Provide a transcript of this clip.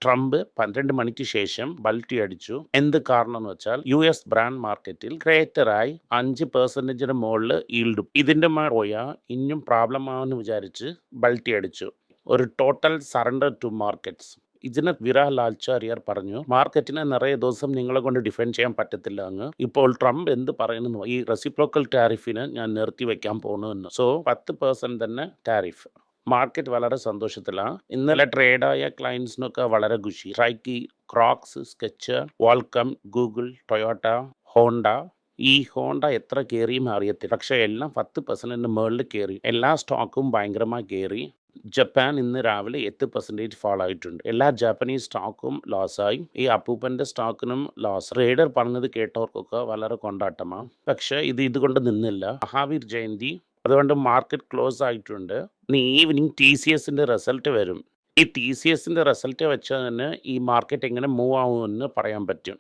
Trump 12 മണിക്ക് ശേഷം ബൾട്ടി അടിച്ചു. എന്ത് കാരണം എന്ന് വെച്ചാൽ US ബ്രാൻഡ് മാർക്കറ്റിൽ ക്രിയേറ്ററായി 5% മുകളിൽ ഈൽഡും ഇതിന്റെ മേൽ പോയാൽ ഇനിയും പ്രോബ്ലം ആവുമെന്ന് വിചാരിച്ച് ബൾട്ടി അടിച്ചു. ഒരു ടോട്ടൽ സറണ്ടർ ടു മാർക്കറ്റ്സ്. ഇതിന് വിരാൽ ആൽച്ചാരിയർ പറഞ്ഞു, മാർക്കറ്റിനെ നിറയെ ദിവസം നിങ്ങളെ കൊണ്ട് ഡിഫെൻഡ് ചെയ്യാൻ പറ്റത്തില്ല എന്ന്. ഇപ്പോൾ ട്രംപ് എന്ത് പറയുന്നു, ഈ റെസിപ്രോക്കൽ ടാരിഫിന് ഞാൻ നിർത്തി വെക്കാൻ പോകുന്നു എന്ന്. സോ 10% തന്നെ ടാരിഫ്. മാർക്കറ്റ് വളരെ സന്തോഷത്തിലാണ്. ഇന്നലെ ട്രേഡായ ക്ലയൻസിനൊക്കെ വളരെ ഖുഷി. ട്രൈക്കി, ക്രോക്സ്, സ്കെച്ച്, വാൾക്കം, ഗൂഗിൾ, ടൊയോട്ട, ഹോണ്ട. ഈ ഹോണ്ട എത്ര കയറിയും അറിയത്തില്ല, പക്ഷേ എല്ലാം 10% മുകളിൽ കയറി. എല്ലാ സ്റ്റോക്കും ഭയങ്കരമായി കയറി. ജപ്പാൻ ഇന്ന് രാവിലെ 8% ഫാൾ ആയിട്ടുണ്ട്. എല്ലാ ജാപ്പനീസ് സ്റ്റോക്കും ലോസായി. ഈ അപ്പൂപ്പൻ്റെ സ്റ്റോക്കിനും ലോസ്. ട്രേഡർ പറഞ്ഞത് കേട്ടവർക്കൊക്കെ വളരെ കൊണ്ടാട്ടമാണ്. പക്ഷേ ഇതുകൊണ്ട് നിന്നില്ല. മഹാവീർ ജയന്തി, അതുകൊണ്ട് മാർക്കറ്റ് ക്ലോസ് ആയിട്ടുണ്ട്. ഇനി ഈവനിങ് TCSന്റെ റിസൾട്ട് വരും. ഈ TCSന്റെ റിസൾട്ട് വെച്ചാൽ തന്നെ ഈ മാർക്കറ്റ് എങ്ങനെ മൂവ് ആവുമെന്ന് പറയാൻ പറ്റും.